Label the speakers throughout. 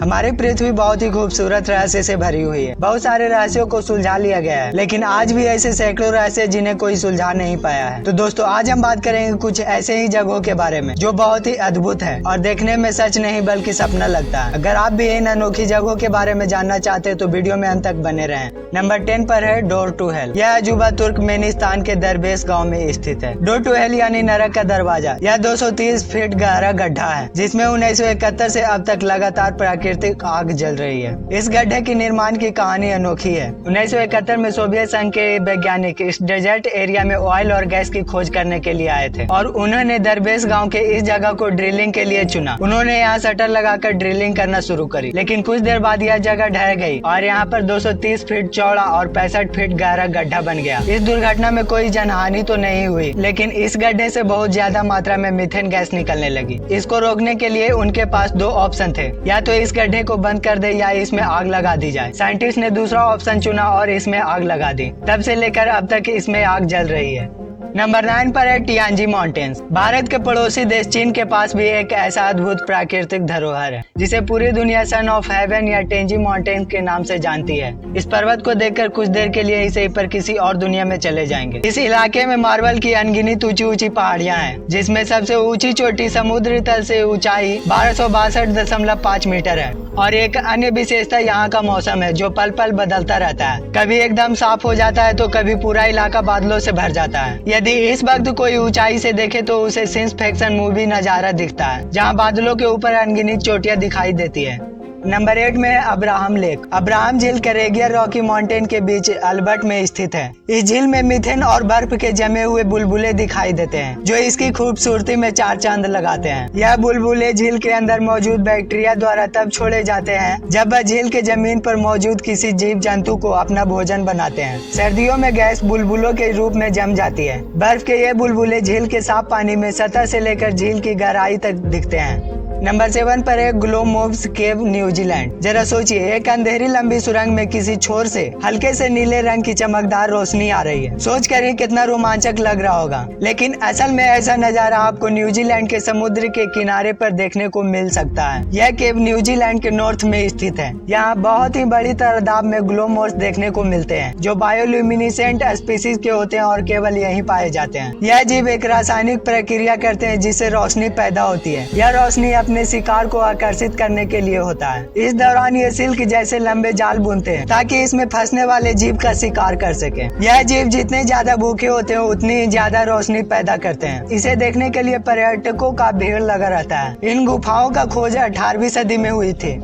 Speaker 1: हमारी पृथ्वी बहुत ही खूबसूरत रहस्य से भरी हुई है। बहुत सारे रहस्यों को सुलझा लिया गया है, लेकिन आज भी ऐसे सैकड़ों रहस्य जिन्हें कोई सुलझा नहीं पाया है। तो दोस्तों, आज हम बात करेंगे कुछ ऐसे ही जगहों के बारे में जो बहुत ही अद्भुत है और देखने में सच नहीं बल्कि सपना लगता है। अगर आप भी इन अनोखी जगहों के बारे में जानना चाहते हैं तो वीडियो में अंत तक बने रहें। नंबर 10 पर है डोर टू हेल। यह अजूबा तुर्कमेनिस्तान के दरबेश गाँव में स्थित है। डोर टू हेल यानी नरक का दरवाजा। यह 230 फीट गहरा गड्ढा है जिसमें 1971 से अब तक लगातार प्राकृतिक आग जल रही है। इस गड्ढे की निर्माण की कहानी अनोखी है। 1971 में सोवियत संघ के वैज्ञानिक इस डेजर्ट एरिया में ऑयल और गैस की खोज करने के लिए आए थे और उन्होंने दरबेश गांव के इस जगह को ड्रिलिंग के लिए चुना। उन्होंने यहाँ शटर लगाकर ड्रिलिंग करना शुरू करी, लेकिन कुछ देर बाद यह जगह ढह गई और यहाँ पर 230 फीट चौड़ा और 65 फीट गहरा गड्ढा बन गया। इस दुर्घटना में कोई जनहानि तो नहीं हुई, लेकिन इस गड्ढे से बहुत ज्यादा मात्रा में मीथेन गैस निकलने लगी। इसको रोकने के लिए उनके पास दो ऑप्शन थे, या तो इस गड्ढे को बंद कर दे या इसमें आग लगा दी जाए। साइंटिस्ट ने दूसरा ऑप्शन चुना और इसमें आग लगा दी। तब से लेकर अब तक इसमें आग जल रही है। नंबर 9 पर है टियानजी माउंटेन्स। भारत के पड़ोसी देश चीन के पास भी एक ऐसा अद्भुत प्राकृतिक धरोहर है जिसे पूरी दुनिया सन ऑफ हेवन या टेंजी माउंटेन के नाम से जानती है। इस पर्वत को देखकर कुछ देर के लिए इसे पर किसी और दुनिया में चले जाएंगे। इस इलाके में मार्बल की अनगिनत ऊंची ऊंची पहाड़ियां हैं, जिसमें सबसे ऊंची चोटी समुद्री तल से ऊंचाई 1262.5 मीटर है। और एक अन्य विशेषता यहाँ का मौसम है जो पल पल बदलता रहता है। कभी एकदम साफ हो जाता है तो कभी पूरा इलाका बादलों से भर जाता है। यदि इस वक्त कोई ऊंचाई से देखे तो उसे साइंस फिक्शन मूवी नजारा दिखता है, जहाँ बादलों के ऊपर अनगिनत चोटियां दिखाई देती है। नंबर 8 में है अब्राहम लेक। अब्राहम झील कैरेगिया रॉकी माउंटेन के बीच अल्बर्ट में स्थित है। इस झील में मीथेन और बर्फ के जमे हुए बुलबुले दिखाई देते हैं जो इसकी खूबसूरती में चार चांद लगाते हैं। यह बुलबुले झील के अंदर मौजूद बैक्टीरिया द्वारा तब छोड़े जाते हैं जब वह झील के जमीन पर मौजूद किसी जीव जंतु को अपना भोजन बनाते हैं। सर्दियों में गैस बुलबुलों के रूप में जम जाती है। बर्फ के ये बुलबुले झील के साफ पानी में सतह से लेकर झील की गहराई तक दिखते हैं। नंबर 7 पर है ग्लोमोब्स केव न्यूजीलैंड। जरा सोचिए, एक अंधेरी लंबी सुरंग में किसी छोर से हल्के से नीले रंग की चमकदार रोशनी आ रही है। सोच कर ही कितना रोमांचक लग रहा होगा, लेकिन असल में ऐसा नजारा आपको न्यूजीलैंड के समुद्र के किनारे पर देखने को मिल सकता है। यह केव न्यूजीलैंड के नॉर्थ में स्थित है। यहाँ बहुत ही बड़ी तादाद में ग्लोमोब्स देखने को मिलते हैं जो बायोल्यूमिनेसेंट स्पीसीज के होते हैं और केवल यहीं पाए जाते हैं। यह जीव एक रासायनिक प्रक्रिया करते हैं जिससे रोशनी पैदा होती है। यह रोशनी अपने शिकार को आकर्षित करने के लिए होता है। इस दौरान ये सिल्क जैसे लंबे जाल बुनते हैं ताकि इसमें फंसने वाले जीव का शिकार कर सके। यह जीव जितने ज्यादा भूखे होते हैं उतनी ही ज्यादा रोशनी पैदा करते हैं। इसे देखने के लिए पर्यटकों का भीड़ लगा रहता है। इन गुफाओं का खोज 18वीं सदी में हुई थी।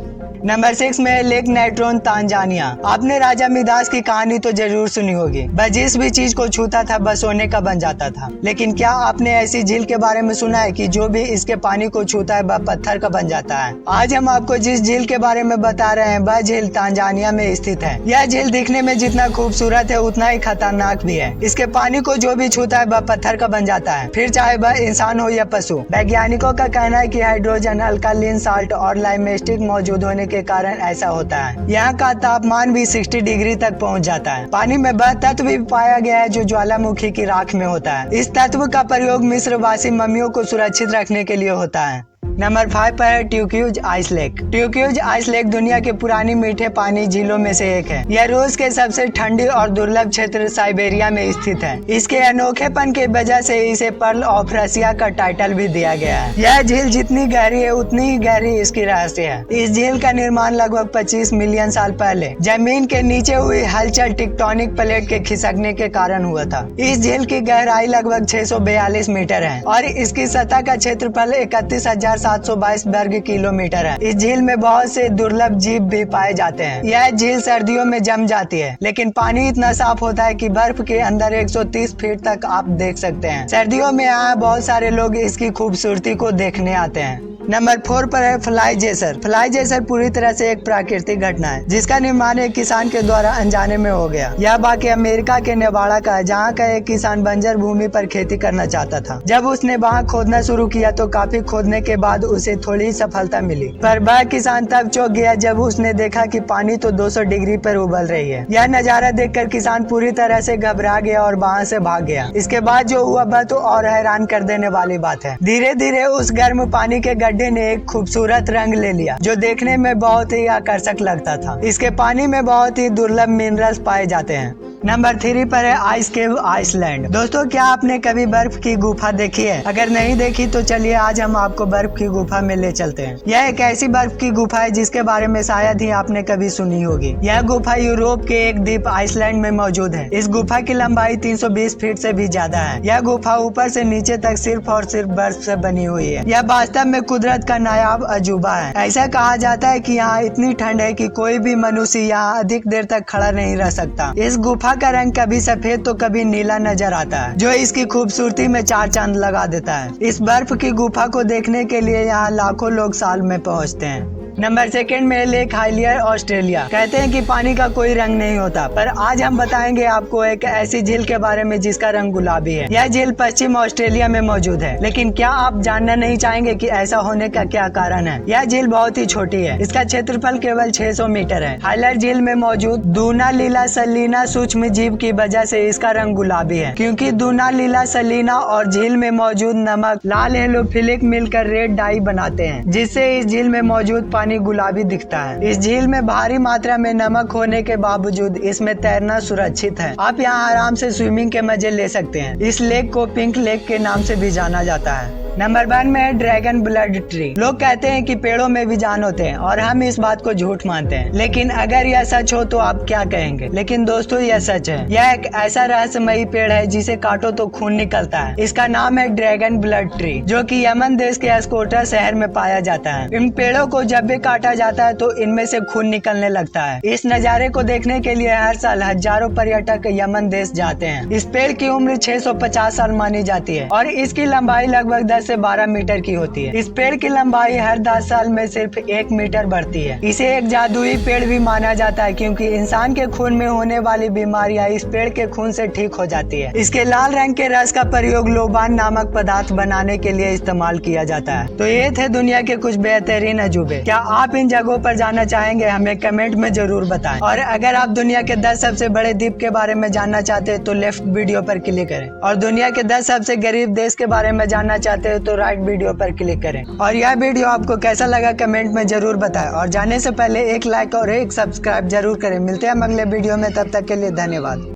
Speaker 1: नंबर 6 में लेक नाइट्रोन तांजानिया। आपने राजा मिदास की कहानी तो जरूर सुनी होगी। वह जिस भी चीज को छूता था बस सोने का बन जाता था। लेकिन क्या आपने ऐसी झील के बारे में सुना है कि जो भी इसके पानी को छूता है वह पत्थर का बन जाता है? आज हम आपको जिस झील के बारे में बता रहे हैं वह झील तांजानिया में स्थित है। यह झील दिखने में जितना खूबसूरत है उतना ही खतरनाक भी है। इसके पानी को जो भी छूता है वह पत्थर का बन जाता है, फिर चाहे वह इंसान हो या पशु। वैज्ञानिकों का कहना है कि हाइड्रोजन, अल्कालीन साल्ट और लाइमेस्टिक मौजूद होने के कारण ऐसा होता है। यहाँ का तापमान भी 60 डिग्री तक पहुँच जाता है। पानी में वह तत्व भी पाया गया है जो ज्वालामुखी की राख में होता है। इस तत्व का प्रयोग मिस्रवासी मम्मियों को सुरक्षित रखने के लिए होता है। नंबर 5 पर है ट्यूक्यूज आइस लेक। ट्यूक्यूज आइस लेक दुनिया के पुरानी मीठे पानी झीलों में से एक है। यह रूस के सबसे ठंडी और दुर्लभ क्षेत्र साइबेरिया में स्थित है। इसके अनोखेपन की वजह से इसे पर्ल ऑफ रसिया का टाइटल भी दिया गया है। यह झील जितनी गहरी है उतनी ही गहरी इसकी रहस्य है। इस झील का निर्माण लगभग 25 मिलियन साल पहले जमीन के नीचे हुई हलचल टेक्टोनिक प्लेट के खिसकने के कारण हुआ था। इस झील की गहराई लगभग 642 मीटर है और इसकी सतह का क्षेत्रफल 31,722 वर्ग किलोमीटर है। इस झील में बहुत से दुर्लभ जीव भी पाए जाते हैं। यह झील सर्दियों में जम जाती है, लेकिन पानी इतना साफ होता है कि बर्फ के अंदर 130 फीट तक आप देख सकते हैं। सर्दियों में यहाँ बहुत सारे लोग इसकी खूबसूरती को देखने आते हैं। नंबर 4 पर है फ्लाई जेसर। फ्लाई जेसर पूरी तरह से एक प्राकृतिक घटना है जिसका निर्माण एक किसान के द्वारा अनजाने में हो गया। यह वाकई अमेरिका के नेवाड़ा का है, जहाँ का एक किसान बंजर भूमि पर खेती करना चाहता था। जब उसने वहाँ खोदना शुरू किया तो काफी खोदने के बाद उसे थोड़ी सफलता मिली, पर वह किसान तब चौंक गया जब उसने देखा कि पानी तो 200 डिग्री पर उबल रही है। यह नजारा देखकर किसान पूरी तरह से घबरा गया और वहाँ से भाग गया। इसके बाद जो हुआ वह तो और हैरान कर देने वाली बात है। धीरे धीरे उस गर्म पानी के गड्ढे ने एक खूबसूरत रंग ले लिया जो देखने में बहुत ही आकर्षक लगता था। इसके पानी में बहुत ही दुर्लभ मिनरल्स पाए जाते हैं। नंबर 3 पर है आइस केव आइसलैंड। दोस्तों, क्या आपने कभी बर्फ की गुफा देखी है? अगर नहीं देखी तो चलिए आज हम आपको बर्फ की गुफा में ले चलते हैं। यह एक ऐसी बर्फ की गुफा है जिसके बारे में शायद ही आपने कभी सुनी होगी। यह गुफा यूरोप के एक द्वीप आइसलैंड में मौजूद है। इस गुफा की लंबाई 320 फीट से भी ज्यादा है। यह गुफा ऊपर से नीचे तक सिर्फ और सिर्फ बर्फ से बनी हुई है। यह वास्तव में कुदरत का नायाब अजूबा है। ऐसा कहा जाता है कि यहाँ इतनी ठंड है कि कोई भी मनुष्य यहाँ अधिक देर तक खड़ा नहीं रह सकता। इस गुफा का रंग कभी सफेद तो कभी नीला नजर आता है, जो इसकी खूबसूरती में 4 चांद लगा देता है। इस बर्फ की गुफा को देखने के लिए यहाँ लाखों लोग साल में पहुँचते हैं। नंबर 2 में लेक हाइलियर ऑस्ट्रेलिया। कहते हैं कि पानी का कोई रंग नहीं होता, पर आज हम बताएंगे आपको एक ऐसी झील के बारे में जिसका रंग गुलाबी है। यह झील पश्चिम ऑस्ट्रेलिया में मौजूद है, लेकिन क्या आप जानना नहीं चाहेंगे कि ऐसा होने का क्या कारण है? यह झील बहुत ही छोटी है। इसका क्षेत्रफल केवल 600 मीटर है। हाइलियर झील में मौजूद दूना लीला सलीना सूक्ष्म जीव की वजह से इसका रंग गुलाबी है, क्योंकि दूना लीला सलीना और झील में मौजूद नमक लाल हेलोफिलिक मिलकर रेड डाई बनाते हैं, जिससे इस झील में मौजूद पानी गुलाबी दिखता है। इस झील में भारी मात्रा में नमक होने के बावजूद इसमें तैरना सुरक्षित है। आप यहाँ आराम से स्विमिंग के मजे ले सकते हैं। इस लेक को पिंक लेक के नाम से भी जाना जाता है। नंबर 1 में है ड्रैगन ब्लड ट्री। लोग कहते हैं कि पेड़ों में भी जान होते हैं और हम इस बात को झूठ मानते हैं, लेकिन अगर यह सच हो तो आप क्या कहेंगे? लेकिन दोस्तों, यह सच है। यह एक ऐसा रहस्यमयी पेड़ है जिसे काटो तो खून निकलता है। इसका नाम है ड्रैगन ब्लड ट्री, जो कि यमन देश के एस्कोटा शहर में पाया जाता है। इन पेड़ों को जब भी काटा जाता है तो इनमें से खून निकलने लगता है। इस नज़ारे को देखने के लिए हर साल हजारों पर्यटक यमन देश जाते हैं। इस पेड़ की उम्र 650 साल मानी जाती है और इसकी लंबाई लगभग 10 से 12 मीटर की होती है। इस पेड़ की लंबाई हर 10 साल में सिर्फ 1 मीटर बढ़ती है। इसे एक जादुई पेड़ भी माना जाता है, क्योंकि इंसान के खून में होने वाली बीमारियां इस पेड़ के खून से ठीक हो जाती है। इसके लाल रंग के रस का प्रयोग लोबान नामक पदार्थ बनाने के लिए इस्तेमाल किया जाता है। तो ये थे दुनिया के कुछ बेहतरीन अजूबे। क्या आप इन जगहों पर जाना चाहेंगे? हमें कमेंट में जरूर बताएं। और अगर आप दुनिया के 10 सबसे बड़े द्वीप के बारे में जानना चाहते हैं तो लेफ्ट वीडियो पर क्लिक करें, और दुनिया के 10 सबसे गरीब देश के बारे में जानना चाहते हैं तो राइट वीडियो पर क्लिक करें। और यह वीडियो आपको कैसा लगा कमेंट में जरूर बताएं, और जाने से पहले एक लाइक और एक सब्सक्राइब जरूर करें। मिलते हैं अगले वीडियो में, तब तक के लिए धन्यवाद।